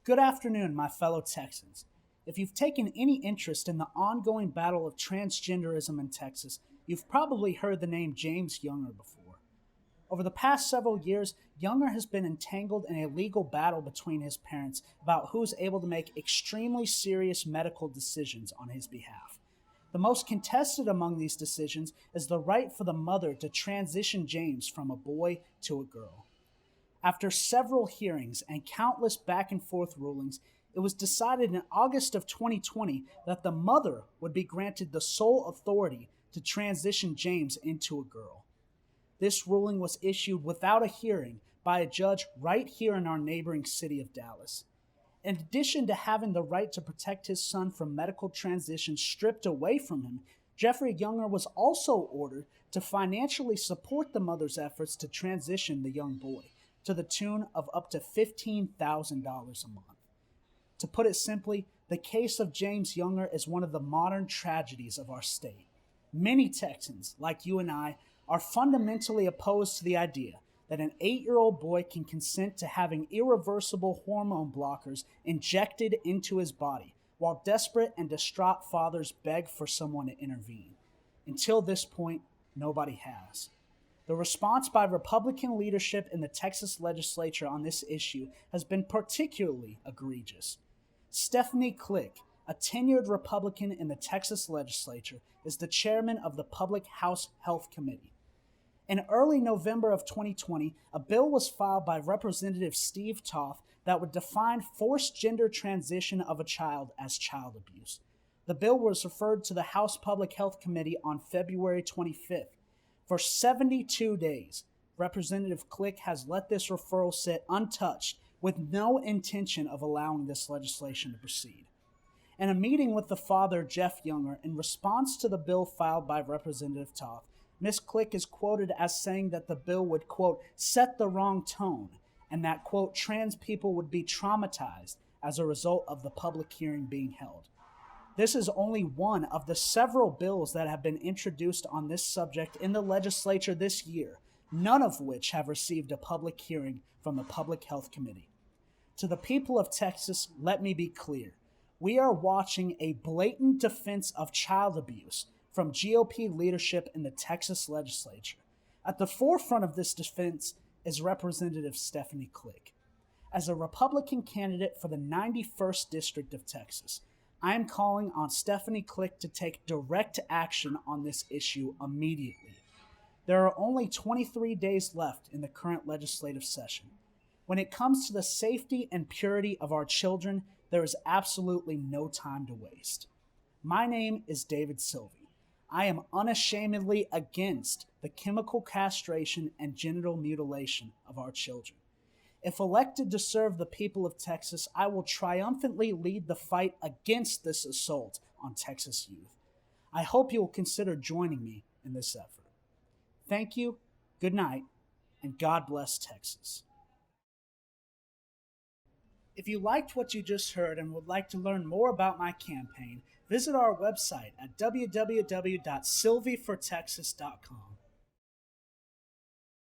Good afternoon, my fellow Texans. If you've taken any interest in the ongoing battle of transgenderism in Texas, you've probably heard the name James Younger before. Over the past several years, Younger has been entangled in a legal battle between his parents about who's able to make extremely serious medical decisions on his behalf. The most contested among these decisions is the right for the mother to transition James from a boy to a girl. After several hearings and countless back and forth rulings, it was decided in August of 2020 that the mother would be granted the sole authority to transition James into a girl. This ruling was issued without a hearing by a judge right here in our neighboring city of Dallas. In addition to having the right to protect his son from medical transition stripped away from him, Jeffrey Younger was also ordered to financially support the mother's efforts to transition the young boy, to the tune of up to $15,000 a month. To put it simply, the case of James Younger is one of the modern tragedies of our state. Many Texans, like you and I, are fundamentally opposed to the idea that an 8-year-old boy can consent to having irreversible hormone blockers injected into his body, while desperate and distraught fathers beg for someone to intervene. Until this point, nobody has. The response by Republican leadership in the Texas Legislature on this issue has been particularly egregious. Stephanie Klick, a tenured Republican in the Texas Legislature, is the chairman of the Public House Health Committee. In early November of 2020, a bill was filed by Representative Steve Toth that would define forced gender transition of a child as child abuse. The bill was referred to the House Public Health Committee on February 25th. For 72 days, Representative Klick has let this referral sit untouched with no intention of allowing this legislation to proceed. In a meeting with the father, Jeff Younger, in response to the bill filed by Representative Toth, Ms. Klick is quoted as saying that the bill would, quote, set the wrong tone, and that, quote, trans people would be traumatized as a result of the public hearing being held. This is only one of the several bills that have been introduced on this subject in the legislature this year, none of which have received a public hearing from the Public Health Committee. To the people of Texas, let me be clear. We are watching a blatant defense of child abuse from GOP leadership in the Texas Legislature. At the forefront of this defense is Representative Stephanie Klick. As a Republican candidate for the 91st District of Texas, I am calling on Stephanie Klick to take direct action on this issue immediately. There are only 23 days left in the current legislative session. When it comes to the safety and purity of our children, there is absolutely no time to waste. My name is David Sylvie. I am unashamedly against the chemical castration and genital mutilation of our children. If elected to serve the people of Texas, I will triumphantly lead the fight against this assault on Texas youth. I hope you will consider joining me in this effort. Thank you, good night, and God bless Texas. If you liked what you just heard and would like to learn more about my campaign, visit our website at www.sylviefortexas.com.